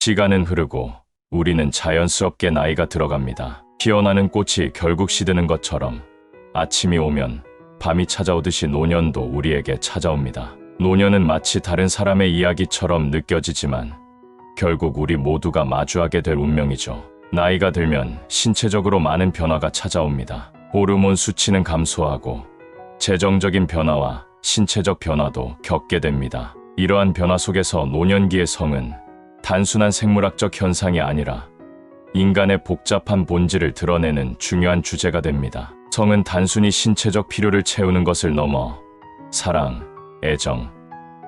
시간은 흐르고 우리는 자연스럽게 나이가 들어갑니다. 피어나는 꽃이 결국 시드는 것처럼 아침이 오면 밤이 찾아오듯이 노년도 우리에게 찾아옵니다. 노년은 마치 다른 사람의 이야기처럼 느껴지지만 결국 우리 모두가 마주하게 될 운명이죠. 나이가 들면 신체적으로 많은 변화가 찾아옵니다. 호르몬 수치는 감소하고 재정적인 변화와 신체적 변화도 겪게 됩니다. 이러한 변화 속에서 노년기의 성은 단순한 생물학적 현상이 아니라 인간의 복잡한 본질을 드러내는 중요한 주제가 됩니다. 성은 단순히 신체적 필요를 채우는 것을 넘어 사랑, 애정,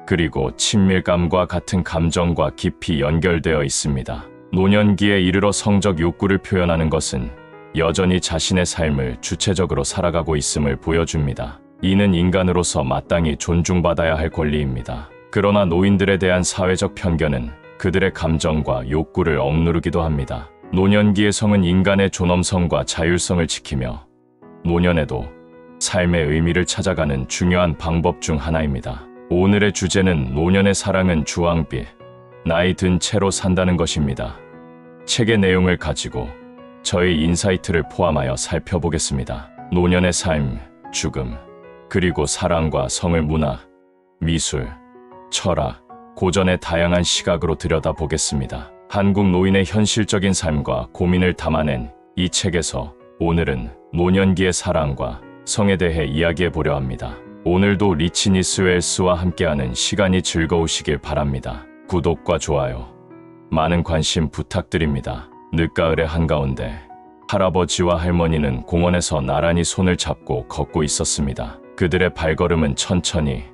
그리고 친밀감과 같은 감정과 깊이 연결되어 있습니다. 노년기에 이르러 성적 욕구를 표현하는 것은 여전히 자신의 삶을 주체적으로 살아가고 있음을 보여줍니다. 이는 인간으로서 마땅히 존중받아야 할 권리입니다. 그러나 노인들에 대한 사회적 편견은 그들의 감정과 욕구를 억누르기도 합니다. 노년기의 성은 인간의 존엄성과 자율성을 지키며 노년에도 삶의 의미를 찾아가는 중요한 방법 중 하나입니다. 오늘의 주제는 노년의 사랑은 주황빛, 나이 든 채로 산다는 것입니다. 책의 내용을 가지고 저의 인사이트를 포함하여 살펴보겠습니다. 노년의 삶, 죽음, 그리고 사랑과 성을 문학, 미술, 철학, 고전의 다양한 시각으로 들여다보겠습니다. 한국 노인의 현실적인 삶과 고민을 담아낸 이 책에서 오늘은 노년기의 사랑과 성에 대해 이야기해 보려 합니다. 오늘도 리치니스 웰스와 함께하는 시간이 즐거우시길 바랍니다. 구독과 좋아요, 많은 관심 부탁드립니다. 늦가을의 한가운데 할아버지와 할머니는 공원에서 나란히 손을 잡고 걷고 있었습니다. 그들의 발걸음은 천천히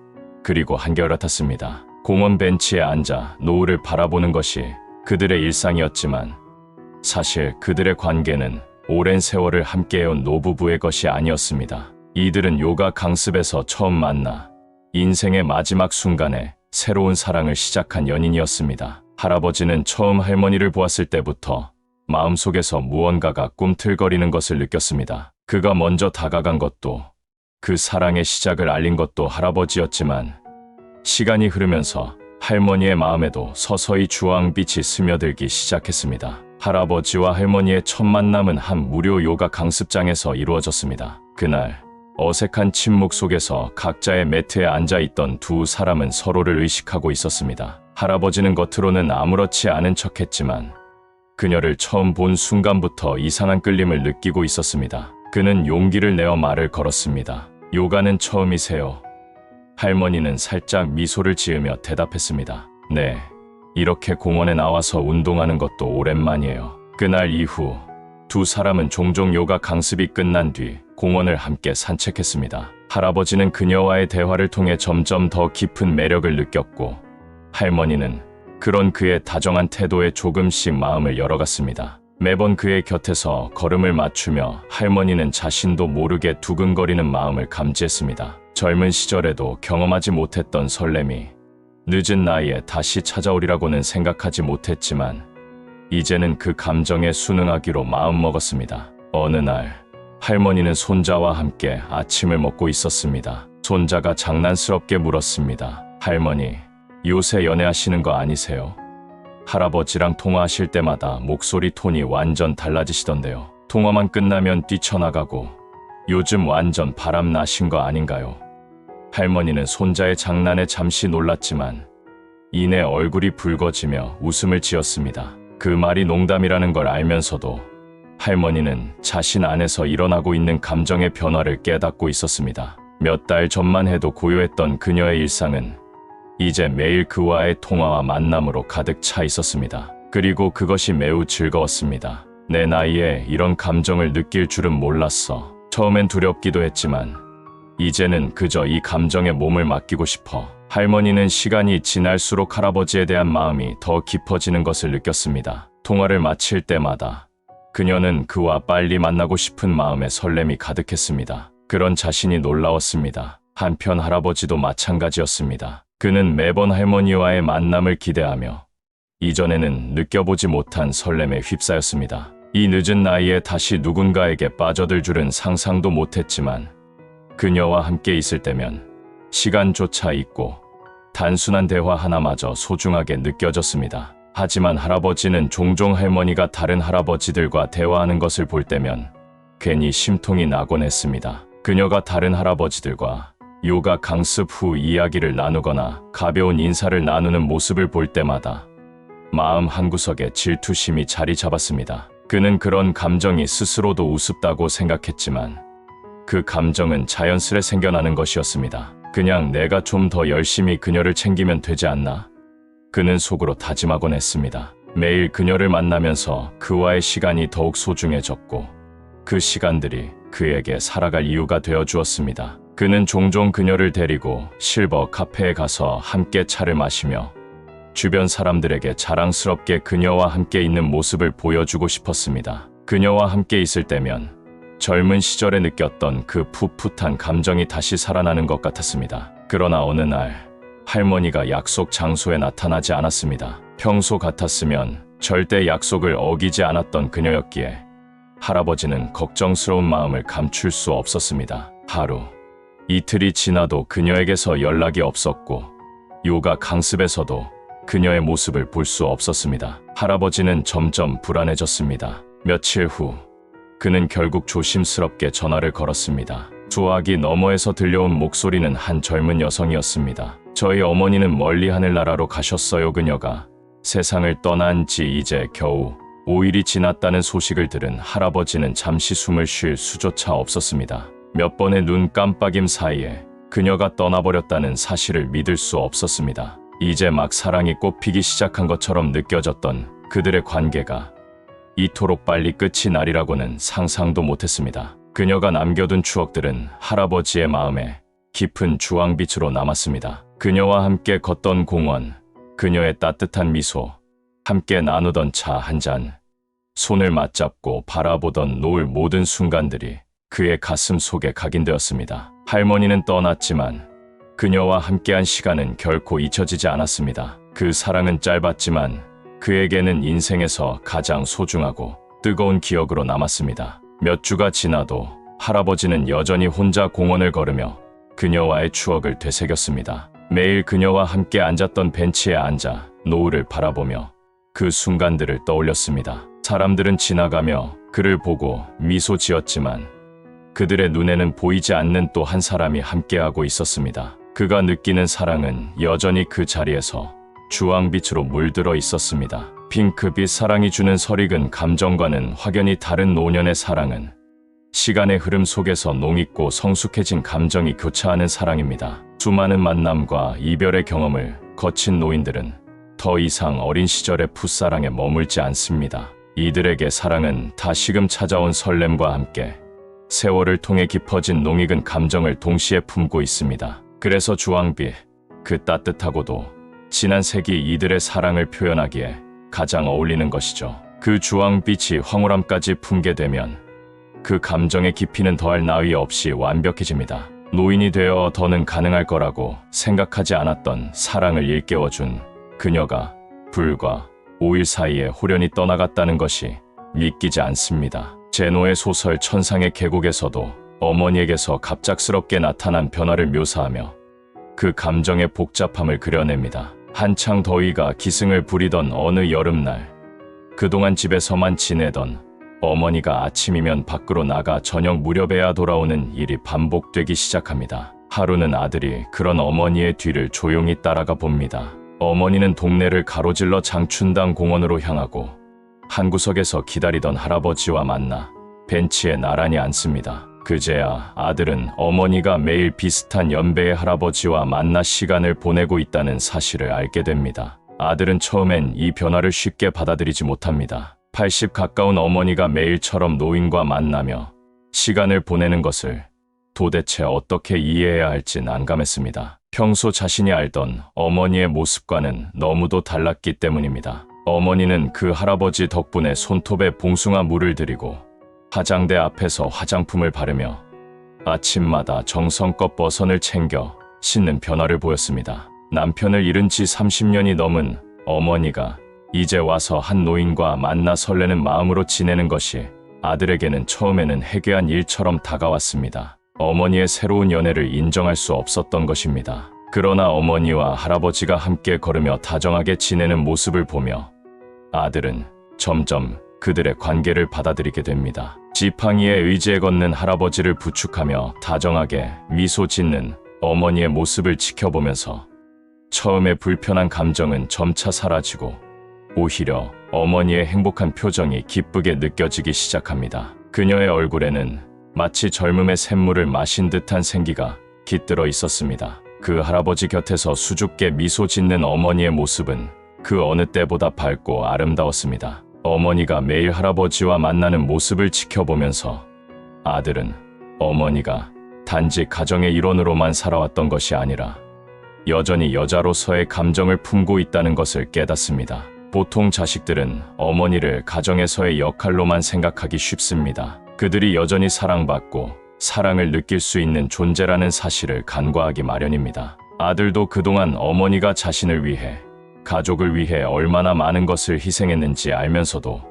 그리고 한결같았습니다. 공원 벤치에 앉아 노을을 바라보는 것이 그들의 일상이었지만 사실 그들의 관계는 오랜 세월을 함께해온 노부부의 것이 아니었습니다. 이들은 요가 강습에서 처음 만나 인생의 마지막 순간에 새로운 사랑을 시작한 연인이었습니다. 할아버지는 처음 할머니를 보았을 때부터 마음속에서 무언가가 꿈틀거리는 것을 느꼈습니다. 그가 먼저 다가간 것도 그 사랑의 시작을 알린 것도 할아버지였지만 시간이 흐르면서 할머니의 마음에도 서서히 주황빛이 스며들기 시작했습니다. 할아버지와 할머니의 첫 만남은 한 무료 요가 강습장에서 이루어졌습니다. 그날 어색한 침묵 속에서 각자의 매트에 앉아있던 두 사람은 서로를 의식하고 있었습니다. 할아버지는 겉으로는 아무렇지 않은 척했지만 그녀를 처음 본 순간부터 이상한 끌림을 느끼고 있었습니다. 그는 용기를 내어 말을 걸었습니다. 요가는 처음이세요? 할머니는 살짝 미소를 지으며 대답했습니다. 네, 이렇게 공원에 나와서 운동하는 것도 오랜만이에요. 그날 이후 두 사람은 종종 요가 강습이 끝난 뒤 공원을 함께 산책했습니다. 할아버지는 그녀와의 대화를 통해 점점 더 깊은 매력을 느꼈고 할머니는 그런 그의 다정한 태도에 조금씩 마음을 열어갔습니다. 매번 그의 곁에서 걸음을 맞추며 할머니는 자신도 모르게 두근거리는 마음을 감지했습니다. 젊은 시절에도 경험하지 못했던 설렘이 늦은 나이에 다시 찾아오리라고는 생각하지 못했지만 이제는 그 감정에 순응하기로 마음먹었습니다. 어느 날 할머니는 손자와 함께 아침을 먹고 있었습니다. 손자가 장난스럽게 물었습니다. 할머니, 요새 연애하시는 거 아니세요? 할아버지랑 통화하실 때마다 목소리 톤이 완전 달라지시던데요. 통화만 끝나면 뛰쳐나가고 요즘 완전 바람 나신 거 아닌가요? 할머니는 손자의 장난에 잠시 놀랐지만 이내 얼굴이 붉어지며 웃음을 지었습니다. 그 말이 농담이라는 걸 알면서도 할머니는 자신 안에서 일어나고 있는 감정의 변화를 깨닫고 있었습니다. 몇 달 전만 해도 고요했던 그녀의 일상은 이제 매일 그와의 통화와 만남으로 가득 차 있었습니다. 그리고 그것이 매우 즐거웠습니다. 내 나이에 이런 감정을 느낄 줄은 몰랐어. 처음엔 두렵기도 했지만 이제는 그저 이 감정에 몸을 맡기고 싶어. 할머니는 시간이 지날수록 할아버지에 대한 마음이 더 깊어지는 것을 느꼈습니다. 통화를 마칠 때마다 그녀는 그와 빨리 만나고 싶은 마음에 설렘이 가득했습니다. 그런 자신이 놀라웠습니다. 한편 할아버지도 마찬가지였습니다. 그는 매번 할머니와의 만남을 기대하며 이전에는 느껴보지 못한 설렘에 휩싸였습니다. 이 늦은 나이에 다시 누군가에게 빠져들 줄은 상상도 못했지만 그녀와 함께 있을 때면 시간조차 잊고 단순한 대화 하나마저 소중하게 느껴졌습니다. 하지만 할아버지는 종종 할머니가 다른 할아버지들과 대화하는 것을 볼 때면 괜히 심통이 나곤 했습니다. 그녀가 다른 할아버지들과 요가 강습 후 이야기를 나누거나 가벼운 인사를 나누는 모습을 볼 때마다 마음 한구석에 질투심이 자리 잡았습니다. 그는 그런 감정이 스스로도 우습다고 생각했지만 그 감정은 자연스레 생겨나는 것이었습니다. 그냥 내가 좀 더 열심히 그녀를 챙기면 되지 않나? 그는 속으로 다짐하곤 했습니다. 매일 그녀를 만나면서 그와의 시간이 더욱 소중해졌고 그 시간들이 그에게 살아갈 이유가 되어 주었습니다. 그는 종종 그녀를 데리고 실버 카페에 가서 함께 차를 마시며 주변 사람들에게 자랑스럽게 그녀와 함께 있는 모습을 보여주고 싶었습니다. 그녀와 함께 있을 때면 젊은 시절에 느꼈던 그 풋풋한 감정이 다시 살아나는 것 같았습니다. 그러나 어느 날 할머니가 약속 장소에 나타나지 않았습니다. 평소 같았으면 절대 약속을 어기지 않았던 그녀였기에 할아버지는 걱정스러운 마음을 감출 수 없었습니다. 하루, 이틀이 지나도 그녀에게서 연락이 없었고 요가 강습에서도 그녀의 모습을 볼 수 없었습니다. 할아버지는 점점 불안해졌습니다. 며칠 후 그는 결국 조심스럽게 전화를 걸었습니다. 수화기 너머에서 들려온 목소리는 한 젊은 여성이었습니다. 저희 어머니는 멀리 하늘나라로 가셨어요. 그녀가 세상을 떠난 지 이제 겨우 5일이 지났다는 소식을 들은 할아버지는 잠시 숨을 쉴 수조차 없었습니다. 몇 번의 눈 깜빡임 사이에 그녀가 떠나버렸다는 사실을 믿을 수 없었습니다. 이제 막 사랑이 꽃피기 시작한 것처럼 느껴졌던 그들의 관계가 이토록 빨리 끝이 나리라고는 상상도 못했습니다. 그녀가 남겨둔 추억들은 할아버지의 마음에 깊은 주황빛으로 남았습니다. 그녀와 함께 걷던 공원, 그녀의 따뜻한 미소, 함께 나누던 차 한 잔, 손을 맞잡고 바라보던 노을 모든 순간들이 그의 가슴 속에 각인되었습니다. 할머니는 떠났지만 그녀와 함께한 시간은 결코 잊혀지지 않았습니다. 그 사랑은 짧았지만 그에게는 인생에서 가장 소중하고 뜨거운 기억으로 남았습니다. 몇 주가 지나도 할아버지는 여전히 혼자 공원을 걸으며 그녀와의 추억을 되새겼습니다. 매일 그녀와 함께 앉았던 벤치에 앉아 노을을 바라보며 그 순간들을 떠올렸습니다. 사람들은 지나가며 그를 보고 미소 지었지만 그들의 눈에는 보이지 않는 또 한 사람이 함께하고 있었습니다. 그가 느끼는 사랑은 여전히 그 자리에서 주황빛으로 물들어 있었습니다. 핑크빛 사랑이 주는 설익은 감정과는 확연히 다른 노년의 사랑은 시간의 흐름 속에서 농익고 성숙해진 감정이 교차하는 사랑입니다. 수많은 만남과 이별의 경험을 거친 노인들은 더 이상 어린 시절의 풋사랑에 머물지 않습니다. 이들에게 사랑은 다시금 찾아온 설렘과 함께 세월을 통해 깊어진 농익은 감정을 동시에 품고 있습니다. 그래서 주황빛, 그 따뜻하고도 지난 세기 이들의 사랑을 표현하기에 가장 어울리는 것이죠. 그 주황빛이 황홀함까지 품게 되면 그 감정의 깊이는 더할 나위 없이 완벽해집니다. 노인이 되어 더는 가능할 거라고 생각하지 않았던 사랑을 일깨워준 그녀가 불과 5일 사이에 홀연히 떠나갔다는 것이 믿기지 않습니다. 제노의 소설 천상의 계곡에서도 어머니에게서 갑작스럽게 나타난 변화를 묘사하며 그 감정의 복잡함을 그려냅니다. 한창 더위가 기승을 부리던 어느 여름날, 그동안 집에서만 지내던 어머니가 아침이면 밖으로 나가 저녁 무렵에야 돌아오는 일이 반복되기 시작합니다. 하루는 아들이 그런 어머니의 뒤를 조용히 따라가 봅니다. 어머니는 동네를 가로질러 장춘당 공원으로 향하고 한 구석에서 기다리던 할아버지와 만나 벤치에 나란히 앉습니다. 그제야 아들은 어머니가 매일 비슷한 연배의 할아버지와 만나 시간을 보내고 있다는 사실을 알게 됩니다. 아들은 처음엔 이 변화를 쉽게 받아들이지 못합니다. 80 가까운 어머니가 매일처럼 노인과 만나며 시간을 보내는 것을 도대체 어떻게 이해해야 할지 난감했습니다. 평소 자신이 알던 어머니의 모습과는 너무도 달랐기 때문입니다. 어머니는 그 할아버지 덕분에 손톱에 봉숭아 물을 들이고 화장대 앞에서 화장품을 바르며 아침마다 정성껏 버선을 챙겨 씻는 변화를 보였습니다. 남편을 잃은 지 30년이 넘은 어머니가 이제 와서 한 노인과 만나 설레는 마음으로 지내는 것이 아들에게는 처음에는 해괴한 일처럼 다가왔습니다. 어머니의 새로운 연애를 인정할 수 없었던 것입니다. 그러나 어머니와 할아버지가 함께 걸으며 다정하게 지내는 모습을 보며 아들은 점점 그들의 관계를 받아들이게 됩니다. 지팡이에 의지에 걷는 할아버지를 부축하며 다정하게 미소 짓는 어머니의 모습을 지켜보면서 처음에 불편한 감정은 점차 사라지고 오히려 어머니의 행복한 표정이 기쁘게 느껴지기 시작합니다. 그녀의 얼굴에는 마치 젊음의 샘물을 마신 듯한 생기가 깃들어 있었습니다. 그 할아버지 곁에서 수줍게 미소 짓는 어머니의 모습은 그 어느 때보다 밝고 아름다웠습니다. 어머니가 매일 할아버지와 만나는 모습을 지켜보면서 아들은 어머니가 단지 가정의 일원으로만 살아왔던 것이 아니라 여전히 여자로서의 감정을 품고 있다는 것을 깨닫습니다. 보통 자식들은 어머니를 가정에서의 역할로만 생각하기 쉽습니다. 그들이 여전히 사랑받고 사랑을 느낄 수 있는 존재라는 사실을 간과하기 마련입니다. 아들도 그동안 어머니가 자신을 위해, 가족을 위해 얼마나 많은 것을 희생했는지 알면서도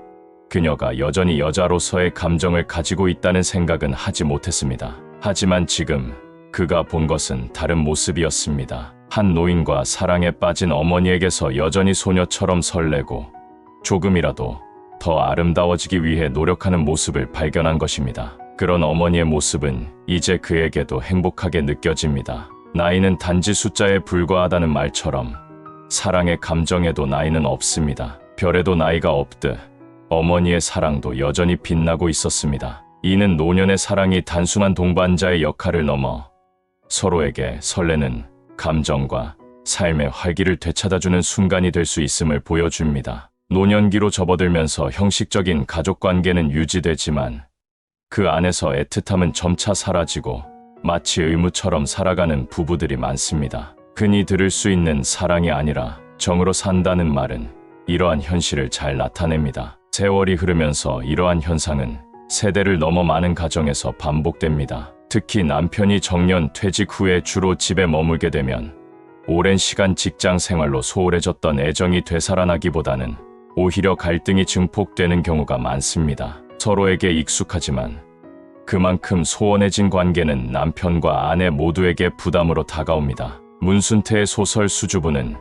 그녀가 여전히 여자로서의 감정을 가지고 있다는 생각은 하지 못했습니다. 하지만 지금 그가 본 것은 다른 모습이었습니다. 한 노인과 사랑에 빠진 어머니에게서 여전히 소녀처럼 설레고 조금이라도 더 아름다워지기 위해 노력하는 모습을 발견한 것입니다. 그런 어머니의 모습은 이제 그에게도 행복하게 느껴집니다. 나이는 단지 숫자에 불과하다는 말처럼 사랑의 감정에도 나이는 없습니다. 별에도 나이가 없듯 어머니의 사랑도 여전히 빛나고 있었습니다. 이는 노년의 사랑이 단순한 동반자의 역할을 넘어 서로에게 설레는 감정과 삶의 활기를 되찾아주는 순간이 될 수 있음을 보여줍니다. 노년기로 접어들면서 형식적인 가족관계는 유지되지만 그 안에서 애틋함은 점차 사라지고 마치 의무처럼 살아가는 부부들이 많습니다. 흔히 들을 수 있는 사랑이 아니라 정으로 산다는 말은 이러한 현실을 잘 나타냅니다. 세월이 흐르면서 이러한 현상은 세대를 넘어 많은 가정에서 반복됩니다. 특히 남편이 정년 퇴직 후에 주로 집에 머물게 되면 오랜 시간 직장 생활로 소홀해졌던 애정이 되살아나기보다는 오히려 갈등이 증폭되는 경우가 많습니다. 서로에게 익숙하지만 그만큼 소원해진 관계는 남편과 아내 모두에게 부담으로 다가옵니다. 문순태의 소설 수주부는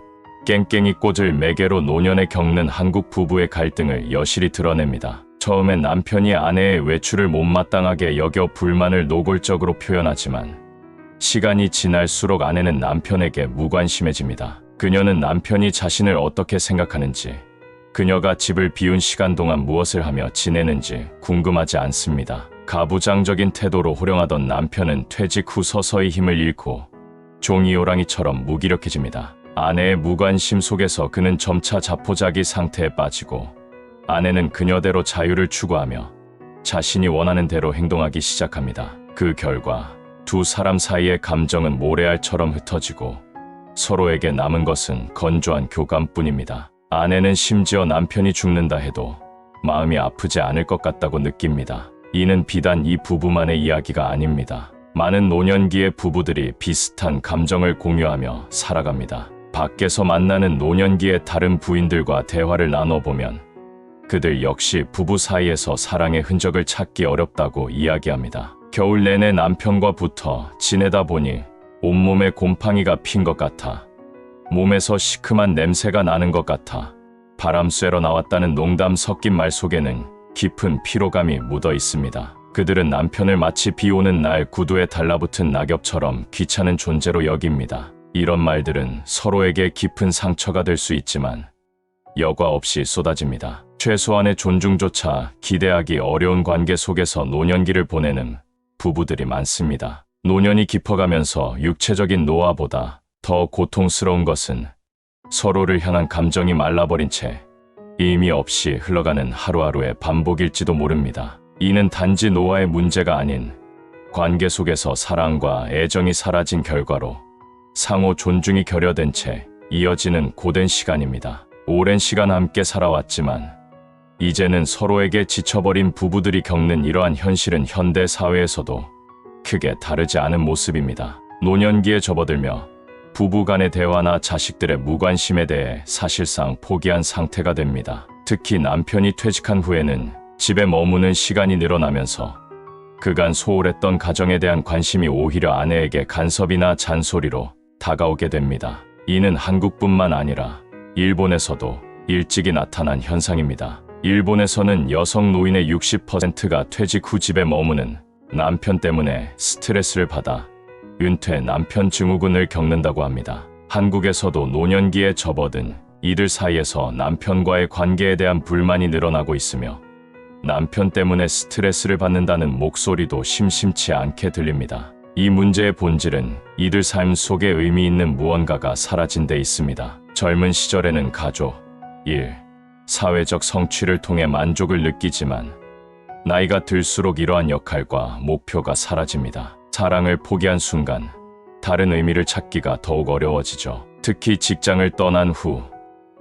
깽깽이 꽃을 매개로 노년에 겪는 한국 부부의 갈등을 여실히 드러냅니다. 처음엔 남편이 아내의 외출을 못마땅하게 여겨 불만을 노골적으로 표현하지만 시간이 지날수록 아내는 남편에게 무관심해집니다. 그녀는 남편이 자신을 어떻게 생각하는지, 그녀가 집을 비운 시간 동안 무엇을 하며 지내는지 궁금하지 않습니다. 가부장적인 태도로 호령하던 남편은 퇴직 후 서서히 힘을 잃고 종이호랑이처럼 무기력해집니다. 아내의 무관심 속에서 그는 점차 자포자기 상태에 빠지고 아내는 그녀대로 자유를 추구하며 자신이 원하는 대로 행동하기 시작합니다. 그 결과 두 사람 사이의 감정은 모래알처럼 흩어지고 서로에게 남은 것은 건조한 교감뿐입니다. 아내는 심지어 남편이 죽는다 해도 마음이 아프지 않을 것 같다고 느낍니다. 이는 비단 이 부부만의 이야기가 아닙니다. 많은 노년기의 부부들이 비슷한 감정을 공유하며 살아갑니다. 밖에서 만나는 노년기의 다른 부인들과 대화를 나눠보면 그들 역시 부부 사이에서 사랑의 흔적을 찾기 어렵다고 이야기합니다. 겨울 내내 남편과 붙어 지내다 보니 온몸에 곰팡이가 핀 것 같아, 몸에서 시큼한 냄새가 나는 것 같아, 바람 쐬러 나왔다는 농담 섞인 말 속에는 깊은 피로감이 묻어 있습니다. 그들은 남편을 마치 비 오는 날 구두에 달라붙은 낙엽처럼 귀찮은 존재로 여깁니다. 이런 말들은 서로에게 깊은 상처가 될 수 있지만 여과 없이 쏟아집니다. 최소한의 존중조차 기대하기 어려운 관계 속에서 노년기를 보내는 부부들이 많습니다. 노년이 깊어가면서 육체적인 노화보다 더 고통스러운 것은 서로를 향한 감정이 말라버린 채 의미 없이 흘러가는 하루하루의 반복일지도 모릅니다. 이는 단지 노화의 문제가 아닌 관계 속에서 사랑과 애정이 사라진 결과로 상호 존중이 결여된 채 이어지는 고된 시간입니다. 오랜 시간 함께 살아왔지만 이제는 서로에게 지쳐버린 부부들이 겪는 이러한 현실은 현대 사회에서도 크게 다르지 않은 모습입니다. 노년기에 접어들며 부부 간의 대화나 자식들의 무관심에 대해 사실상 포기한 상태가 됩니다. 특히 남편이 퇴직한 후에는 집에 머무는 시간이 늘어나면서 그간 소홀했던 가정에 대한 관심이 오히려 아내에게 간섭이나 잔소리로 다가오게 됩니다. 이는 한국뿐만 아니라 일본에서도 일찍이 나타난 현상입니다. 일본에서는 여성 노인의 60%가 퇴직 후 집에 머무는 남편 때문에 스트레스를 받아 은퇴 남편 증후군을 겪는다고 합니다. 한국에서도 노년기에 접어든 이들 사이에서 남편과의 관계에 대한 불만이 늘어나고 있으며 남편 때문에 스트레스를 받는다는 목소리도 심심치 않게 들립니다. 이 문제의 본질은 이들 삶 속에 의미 있는 무언가가 사라진 데 있습니다. 젊은 시절에는 가족, 일, 사회적 성취를 통해 만족을 느끼지만 나이가 들수록 이러한 역할과 목표가 사라집니다. 사랑을 포기한 순간 다른 의미를 찾기가 더욱 어려워지죠. 특히 직장을 떠난 후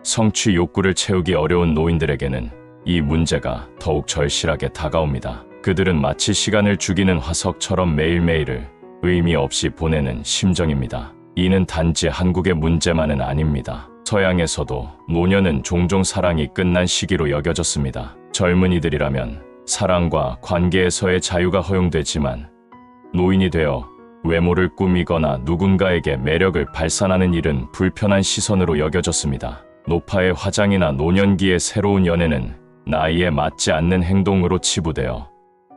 성취 욕구를 채우기 어려운 노인들에게는 이 문제가 더욱 절실하게 다가옵니다. 그들은 마치 시간을 죽이는 화석처럼 매일매일을 의미 없이 보내는 심정입니다. 이는 단지 한국의 문제만은 아닙니다. 서양에서도 노년은 종종 사랑이 끝난 시기로 여겨졌습니다. 젊은이들이라면 사랑과 관계에서의 자유가 허용되지만 노인이 되어 외모를 꾸미거나 누군가에게 매력을 발산하는 일은 불편한 시선으로 여겨졌습니다. 노파의 화장이나 노년기의 새로운 연애는 나이에 맞지 않는 행동으로 치부되어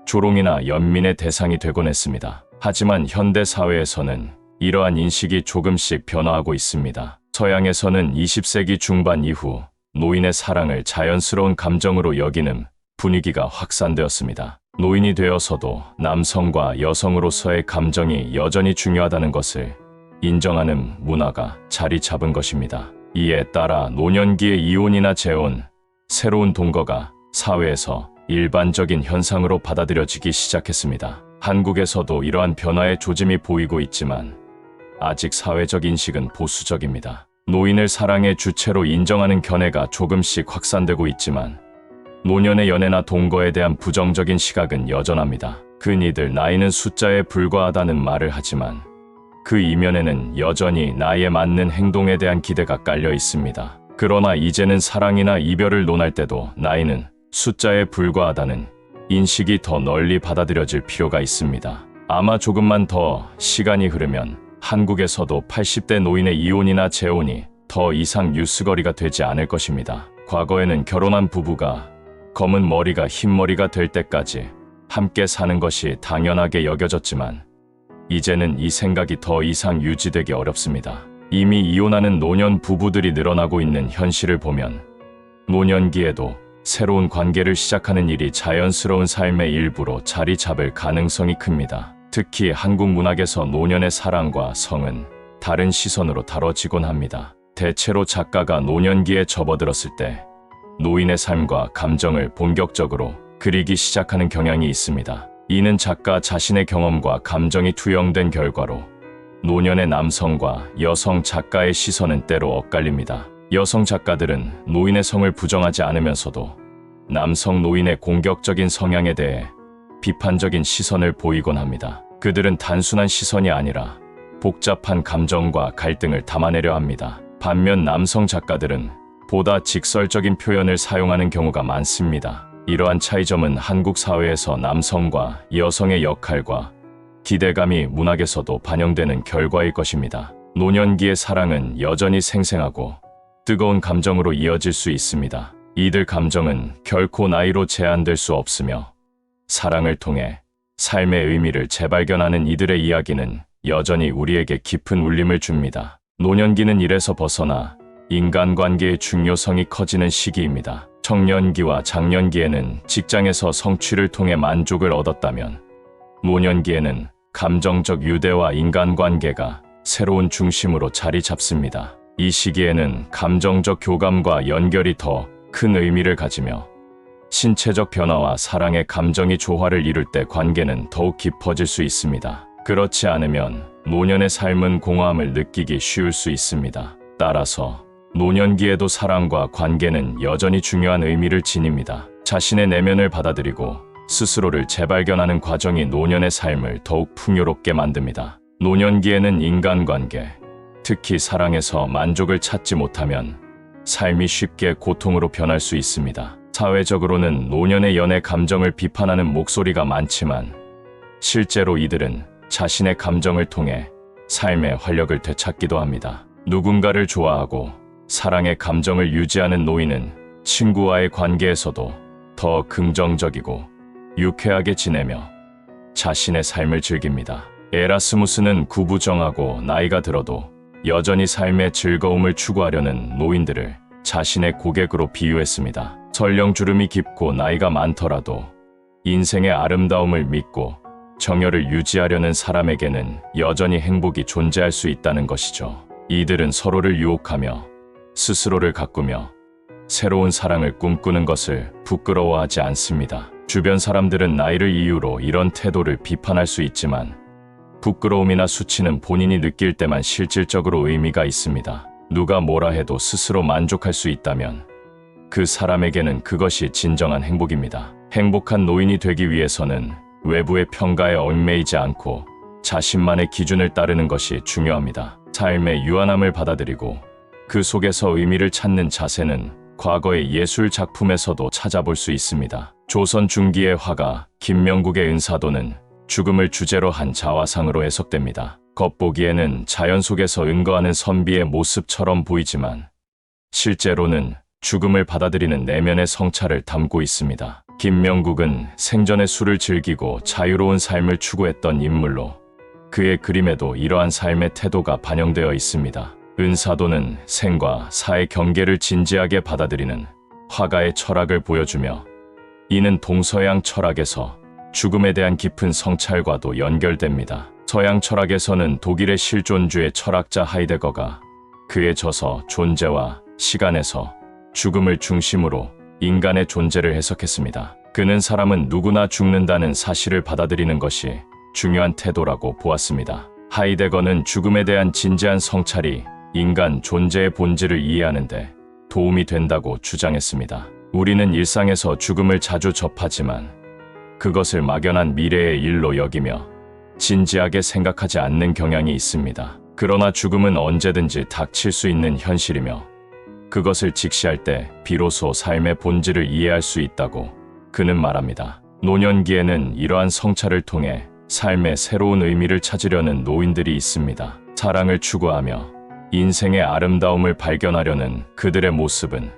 조롱이나 연민의 대상이 되곤 했습니다. 하지만 현대 사회에서는 이러한 인식이 조금씩 변화하고 있습니다. 서양에서는 20세기 중반 이후 노인의 사랑을 자연스러운 감정으로 여기는 분위기가 확산되었습니다. 노인이 되어서도 남성과 여성으로서의 감정이 여전히 중요하다는 것을 인정하는 문화가 자리 잡은 것입니다. 이에 따라 노년기의 이혼이나 재혼, 새로운 동거가 사회에서 일반적인 현상으로 받아들여지기 시작했습니다. 한국에서도 이러한 변화의 조짐이 보이고 있지만 아직 사회적 인식은 보수적입니다. 노인을 사랑의 주체로 인정하는 견해가 조금씩 확산되고 있지만 노년의 연애나 동거에 대한 부정적인 시각은 여전합니다. 흔히들 나이는 숫자에 불과하다는 말을 하지만 그 이면에는 여전히 나이에 맞는 행동에 대한 기대가 깔려 있습니다. 그러나 이제는 사랑이나 이별을 논할 때도 나이는 숫자에 불과하다는 인식이 더 널리 받아들여질 필요가 있습니다. 아마 조금만 더 시간이 흐르면 한국에서도 80대 노인의 이혼이나 재혼이 더 이상 뉴스거리가 되지 않을 것입니다. 과거에는 결혼한 부부가 검은 머리가 흰 머리가 될 때까지 함께 사는 것이 당연하게 여겨졌지만 이제는 이 생각이 더 이상 유지되기 어렵습니다. 이미 이혼하는 노년 부부들이 늘어나고 있는 현실을 보면 노년기에도 새로운 관계를 시작하는 일이 자연스러운 삶의 일부로 자리 잡을 가능성이 큽니다. 특히 한국 문학에서 노년의 사랑과 성은 다른 시선으로 다뤄지곤 합니다. 대체로 작가가 노년기에 접어들었을 때 노인의 삶과 감정을 본격적으로 그리기 시작하는 경향이 있습니다. 이는 작가 자신의 경험과 감정이 투영된 결과로 노년의 남성과 여성 작가의 시선은 때로 엇갈립니다. 여성 작가들은 노인의 성을 부정하지 않으면서도 남성 노인의 공격적인 성향에 대해 비판적인 시선을 보이곤 합니다. 그들은 단순한 시선이 아니라 복잡한 감정과 갈등을 담아내려 합니다. 반면 남성 작가들은 보다 직설적인 표현을 사용하는 경우가 많습니다. 이러한 차이점은 한국 사회에서 남성과 여성의 역할과 기대감이 문학에서도 반영되는 결과일 것입니다. 노년기의 사랑은 여전히 생생하고 뜨거운 감정으로 이어질 수 있습니다. 이들 감정은 결코 나이로 제한될 수 없으며 사랑을 통해 삶의 의미를 재발견하는 이들의 이야기는 여전히 우리에게 깊은 울림을 줍니다. 노년기는 일에서 벗어나 인간관계의 중요성이 커지는 시기입니다. 청년기와 장년기에는 직장에서 성취를 통해 만족을 얻었다면 노년기에는 감정적 유대와 인간관계가 새로운 중심으로 자리 잡습니다. 이 시기에는 감정적 교감과 연결이 더 큰 의미를 가지며 신체적 변화와 사랑의 감정이 조화를 이룰 때 관계는 더욱 깊어질 수 있습니다. 그렇지 않으면 노년의 삶은 공허함을 느끼기 쉬울 수 있습니다. 따라서 노년기에도 사랑과 관계는 여전히 중요한 의미를 지닙니다. 자신의 내면을 받아들이고 스스로를 재발견하는 과정이 노년의 삶을 더욱 풍요롭게 만듭니다. 노년기에는 인간관계, 특히 사랑에서 만족을 찾지 못하면 삶이 쉽게 고통으로 변할 수 있습니다. 사회적으로는 노년의 연애 감정을 비판하는 목소리가 많지만 실제로 이들은 자신의 감정을 통해 삶의 활력을 되찾기도 합니다. 누군가를 좋아하고 사랑의 감정을 유지하는 노인은 친구와의 관계에서도 더 긍정적이고 유쾌하게 지내며 자신의 삶을 즐깁니다. 에라스무스는 구부정하고 나이가 들어도 여전히 삶의 즐거움을 추구하려는 노인들을 자신의 고객으로 비유했습니다. 설령 주름이 깊고 나이가 많더라도 인생의 아름다움을 믿고 정열을 유지하려는 사람에게는 여전히 행복이 존재할 수 있다는 것이죠. 이들은 서로를 유혹하며 스스로를 가꾸며 새로운 사랑을 꿈꾸는 것을 부끄러워하지 않습니다. 주변 사람들은 나이를 이유로 이런 태도를 비판할 수 있지만 부끄러움이나 수치는 본인이 느낄 때만 실질적으로 의미가 있습니다. 누가 뭐라 해도 스스로 만족할 수 있다면 그 사람에게는 그것이 진정한 행복입니다. 행복한 노인이 되기 위해서는 외부의 평가에 얽매이지 않고 자신만의 기준을 따르는 것이 중요합니다. 삶의 유한함을 받아들이고 그 속에서 의미를 찾는 자세는 과거의 예술 작품에서도 찾아볼 수 있습니다. 조선 중기의 화가 김명국의 은사도는 죽음을 주제로 한 자화상으로 해석됩니다. 겉보기에는 자연 속에서 은거하는 선비의 모습처럼 보이지만 실제로는 죽음을 받아들이는 내면의 성찰을 담고 있습니다. 김명국은 생전에 술을 즐기고 자유로운 삶을 추구했던 인물로 그의 그림에도 이러한 삶의 태도가 반영되어 있습니다. 은사도는 생과 사의 경계를 진지하게 받아들이는 화가의 철학을 보여주며 이는 동서양 철학에서 죽음에 대한 깊은 성찰과도 연결됩니다. 서양 철학에서는 독일의 실존주의 철학자 하이데거가 그의 저서 존재와 시간에서 죽음을 중심으로 인간의 존재를 해석했습니다. 그는 사람은 누구나 죽는다는 사실을 받아들이는 것이 중요한 태도라고 보았습니다. 하이데거는 죽음에 대한 진지한 성찰이 인간 존재의 본질을 이해하는데 도움이 된다고 주장했습니다. 우리는 일상에서 죽음을 자주 접하지만 그것을 막연한 미래의 일로 여기며 진지하게 생각하지 않는 경향이 있습니다. 그러나 죽음은 언제든지 닥칠 수 있는 현실이며 그것을 직시할 때 비로소 삶의 본질을 이해할 수 있다고 그는 말합니다. 노년기에는 이러한 성찰을 통해 삶의 새로운 의미를 찾으려는 노인들이 있습니다. 사랑을 추구하며 인생의 아름다움을 발견하려는 그들의 모습은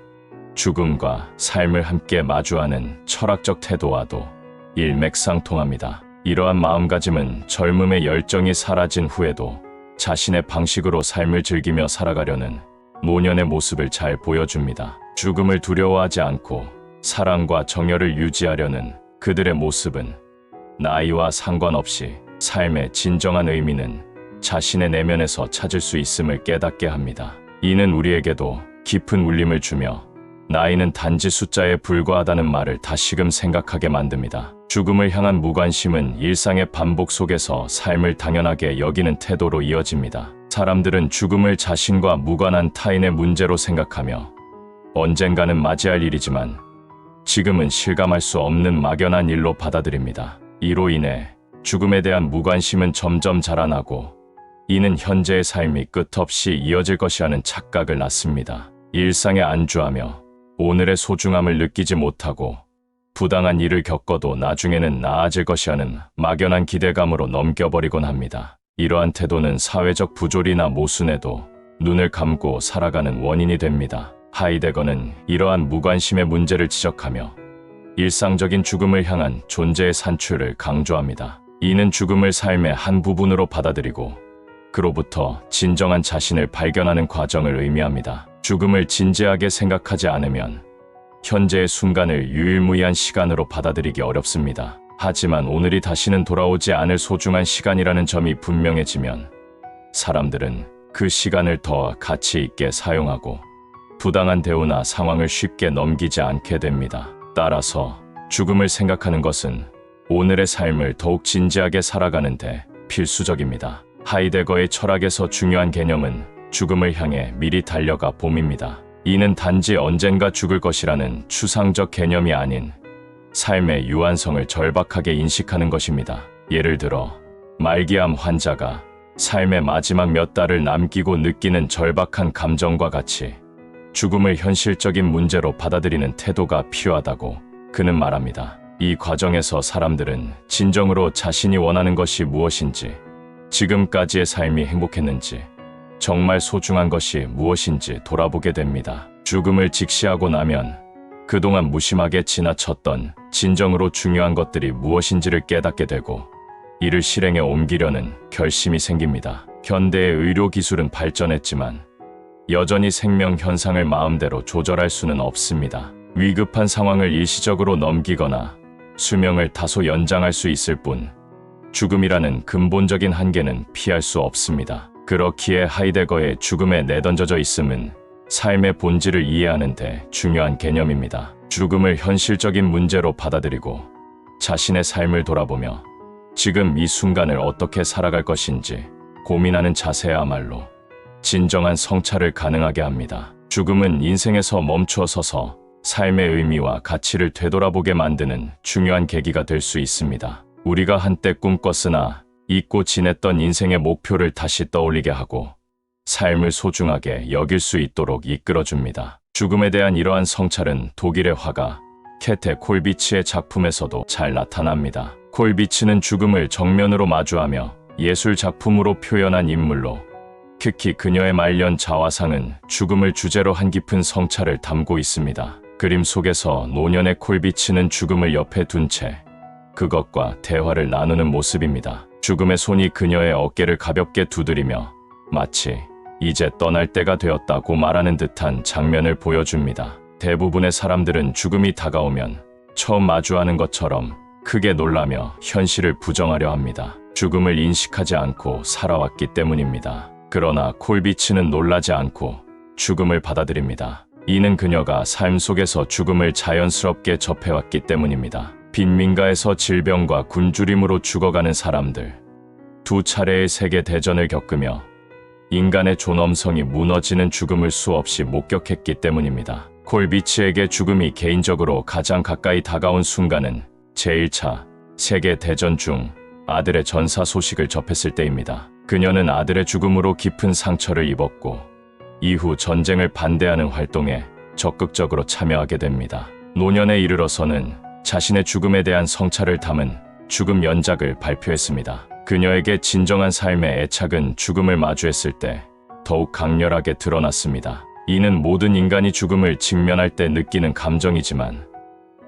죽음과 삶을 함께 마주하는 철학적 태도와도 일맥상통합니다. 이러한 마음가짐은 젊음의 열정이 사라진 후에도 자신의 방식으로 삶을 즐기며 살아가려는 노년의 모습을 잘 보여줍니다. 죽음을 두려워하지 않고 사랑과 정열을 유지하려는 그들의 모습은 나이와 상관없이 삶의 진정한 의미는 자신의 내면에서 찾을 수 있음을 깨닫게 합니다. 이는 우리에게도 깊은 울림을 주며 나이는 단지 숫자에 불과하다는 말을 다시금 생각하게 만듭니다. 죽음을 향한 무관심은 일상의 반복 속에서 삶을 당연하게 여기는 태도로 이어집니다. 사람들은 죽음을 자신과 무관한 타인의 문제로 생각하며 언젠가는 맞이할 일이지만 지금은 실감할 수 없는 막연한 일로 받아들입니다. 이로 인해 죽음에 대한 무관심은 점점 자라나고 이는 현재의 삶이 끝없이 이어질 것이라는 착각을 낳습니다. 일상에 안주하며 오늘의 소중함을 느끼지 못하고 부당한 일을 겪어도 나중에는 나아질 것이라는 막연한 기대감으로 넘겨버리곤 합니다. 이러한 태도는 사회적 부조리나 모순에도 눈을 감고 살아가는 원인이 됩니다. 하이데거는 이러한 무관심의 문제를 지적하며 일상적인 죽음을 향한 존재의 산출을 강조합니다. 이는 죽음을 삶의 한 부분으로 받아들이고 그로부터 진정한 자신을 발견하는 과정을 의미합니다. 죽음을 진지하게 생각하지 않으면 현재의 순간을 유일무이한 시간으로 받아들이기 어렵습니다. 하지만 오늘이 다시는 돌아오지 않을 소중한 시간이라는 점이 분명해지면 사람들은 그 시간을 더 가치 있게 사용하고 부당한 대우나 상황을 쉽게 넘기지 않게 됩니다. 따라서 죽음을 생각하는 것은 오늘의 삶을 더욱 진지하게 살아가는데 필수적입니다. 하이데거의 철학에서 중요한 개념은 죽음을 향해 미리 달려가 봄입니다. 이는 단지 언젠가 죽을 것이라는 추상적 개념이 아닌 삶의 유한성을 절박하게 인식하는 것입니다. 예를 들어 말기암 환자가 삶의 마지막 몇 달을 남기고 느끼는 절박한 감정과 같이 죽음을 현실적인 문제로 받아들이는 태도가 필요하다고 그는 말합니다. 이 과정에서 사람들은 진정으로 자신이 원하는 것이 무엇인지, 지금까지의 삶이 행복했는지, 정말 소중한 것이 무엇인지 돌아보게 됩니다. 죽음을 직시하고 나면 그동안 무심하게 지나쳤던 진정으로 중요한 것들이 무엇인지를 깨닫게 되고 이를 실행에 옮기려는 결심이 생깁니다. 현대의 의료 기술은 발전했지만 여전히 생명 현상을 마음대로 조절할 수는 없습니다. 위급한 상황을 일시적으로 넘기거나 수명을 다소 연장할 수 있을 뿐 죽음이라는 근본적인 한계는 피할 수 없습니다. 그렇기에 하이데거의 죽음에 내던져져 있음은 삶의 본질을 이해하는 데 중요한 개념입니다. 죽음을 현실적인 문제로 받아들이고 자신의 삶을 돌아보며 지금 이 순간을 어떻게 살아갈 것인지 고민하는 자세야말로 진정한 성찰을 가능하게 합니다. 죽음은 인생에서 멈추어 서서 삶의 의미와 가치를 되돌아보게 만드는 중요한 계기가 될 수 있습니다. 우리가 한때 꿈꿨으나 잊고 지냈던 인생의 목표를 다시 떠올리게 하고 삶을 소중하게 여길 수 있도록 이끌어줍니다. 죽음에 대한 이러한 성찰은 독일의 화가 케테 콜비츠의 작품에서도 잘 나타납니다. 콜비츠는 죽음을 정면으로 마주하며 예술 작품으로 표현한 인물로 특히 그녀의 말년 자화상은 죽음을 주제로 한 깊은 성찰을 담고 있습니다. 그림 속에서 노년의 콜비츠는 죽음을 옆에 둔 채 그것과 대화를 나누는 모습입니다. 죽음의 손이 그녀의 어깨를 가볍게 두드리며 마치 이제 떠날 때가 되었다고 말하는 듯한 장면을 보여줍니다. 대부분의 사람들은 죽음이 다가오면 처음 마주하는 것처럼 크게 놀라며 현실을 부정하려 합니다. 죽음을 인식하지 않고 살아왔기 때문입니다. 그러나 콜비츠는 놀라지 않고 죽음을 받아들입니다. 이는 그녀가 삶 속에서 죽음을 자연스럽게 접해왔기 때문입니다. 빈민가에서 질병과 굶주림으로 죽어가는 사람들, 두 차례의 세계 대전을 겪으며 인간의 존엄성이 무너지는 죽음을 수없이 목격했기 때문입니다. 콜비츠에게 죽음이 개인적으로 가장 가까이 다가온 순간은 제1차 세계 대전 중 아들의 전사 소식을 접했을 때입니다. 그녀는 아들의 죽음으로 깊은 상처를 입었고 이후 전쟁을 반대하는 활동에 적극적으로 참여하게 됩니다. 노년에 이르러서는 자신의 죽음에 대한 성찰을 담은 죽음 연작을 발표했습니다. 그녀에게 진정한 삶의 애착은 죽음을 마주했을 때 더욱 강렬하게 드러났습니다. 이는 모든 인간이 죽음을 직면할 때 느끼는 감정이지만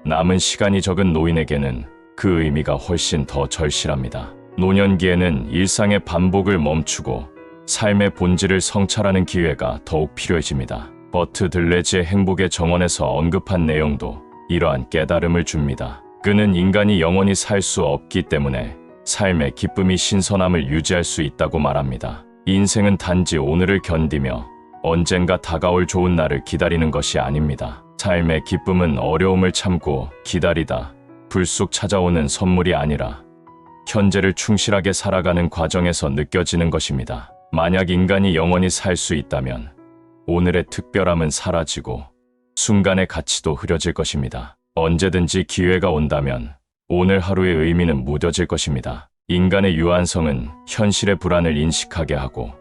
남은 시간이 적은 노인에게는 그 의미가 훨씬 더 절실합니다. 노년기에는 일상의 반복을 멈추고 삶의 본질을 성찰하는 기회가 더욱 필요해집니다. 버트 들레지의 행복의 정원에서 언급한 내용도 이러한 깨달음을 줍니다. 그는 인간이 영원히 살 수 없기 때문에 삶의 기쁨이 신선함을 유지할 수 있다고 말합니다. 인생은 단지 오늘을 견디며 언젠가 다가올 좋은 날을 기다리는 것이 아닙니다. 삶의 기쁨은 어려움을 참고 기다리다 불쑥 찾아오는 선물이 아니라 현재를 충실하게 살아가는 과정에서 느껴지는 것입니다. 만약 인간이 영원히 살 수 있다면 오늘의 특별함은 사라지고 순간의 가치도 흐려질 것입니다. 언제든지 기회가 온다면 오늘 하루의 의미는 무뎌질 것입니다. 인간의 유한성은 현실의 불안을 인식하게 하고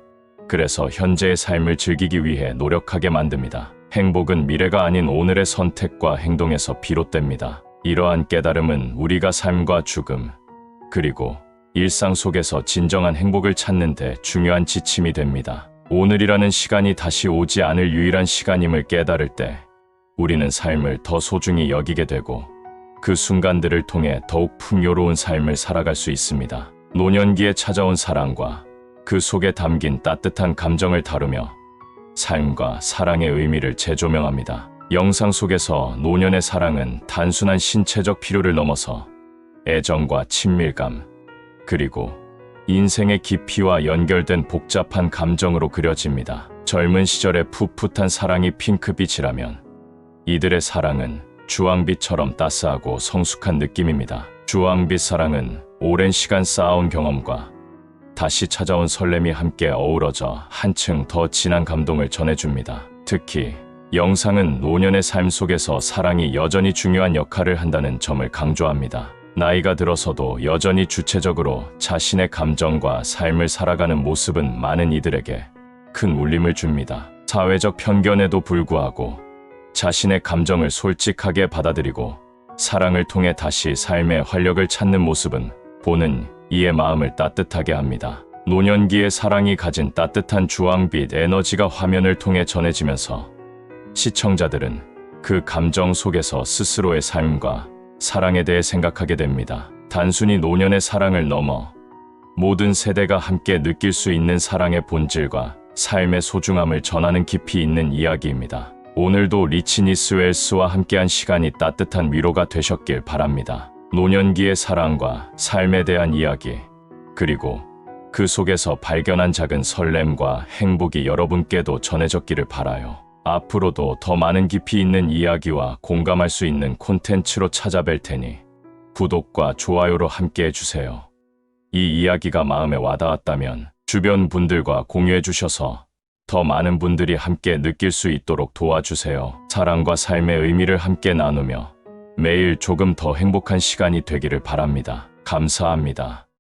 그래서 현재의 삶을 즐기기 위해 노력하게 만듭니다. 행복은 미래가 아닌 오늘의 선택과 행동에서 비롯됩니다. 이러한 깨달음은 우리가 삶과 죽음, 그리고 일상 속에서 진정한 행복을 찾는 데 중요한 지침이 됩니다. 오늘이라는 시간이 다시 오지 않을 유일한 시간임을 깨달을 때 우리는 삶을 더 소중히 여기게 되고 그 순간들을 통해 더욱 풍요로운 삶을 살아갈 수 있습니다. 노년기에 찾아온 사랑과 그 속에 담긴 따뜻한 감정을 다루며 삶과 사랑의 의미를 재조명합니다. 영상 속에서 노년의 사랑은 단순한 신체적 필요를 넘어서 애정과 친밀감, 그리고 인생의 깊이와 연결된 복잡한 감정으로 그려집니다. 젊은 시절의 풋풋한 사랑이 핑크빛이라면 이들의 사랑은 주황빛처럼 따스하고 성숙한 느낌입니다. 주황빛 사랑은 오랜 시간 쌓아온 경험과 다시 찾아온 설렘이 함께 어우러져 한층 더 진한 감동을 전해줍니다. 특히 영상은 노년의 삶 속에서 사랑이 여전히 중요한 역할을 한다는 점을 강조합니다. 나이가 들어서도 여전히 주체적으로 자신의 감정과 삶을 살아가는 모습은 많은 이들에게 큰 울림을 줍니다. 사회적 편견에도 불구하고 자신의 감정을 솔직하게 받아들이고 사랑을 통해 다시 삶의 활력을 찾는 모습은 보는 이의 마음을 따뜻하게 합니다. 노년기의 사랑이 가진 따뜻한 주황빛 에너지가 화면을 통해 전해지면서 시청자들은 그 감정 속에서 스스로의 삶과 사랑에 대해 생각하게 됩니다. 단순히 노년의 사랑을 넘어 모든 세대가 함께 느낄 수 있는 사랑의 본질과 삶의 소중함을 전하는 깊이 있는 이야기입니다. 오늘도 리치니스 웰스와 함께한 시간이 따뜻한 위로가 되셨길 바랍니다. 노년기의 사랑과 삶에 대한 이야기, 그리고 그 속에서 발견한 작은 설렘과 행복이 여러분께도 전해졌기를 바라요. 앞으로도 더 많은 깊이 있는 이야기와 공감할 수 있는 콘텐츠로 찾아뵐 테니 구독과 좋아요로 함께 해주세요. 이 이야기가 마음에 와닿았다면 주변 분들과 공유해 주셔서 더 많은 분들이 함께 느낄 수 있도록 도와주세요. 사랑과 삶의 의미를 함께 나누며 매일 조금 더 행복한 시간이 되기를 바랍니다. 감사합니다.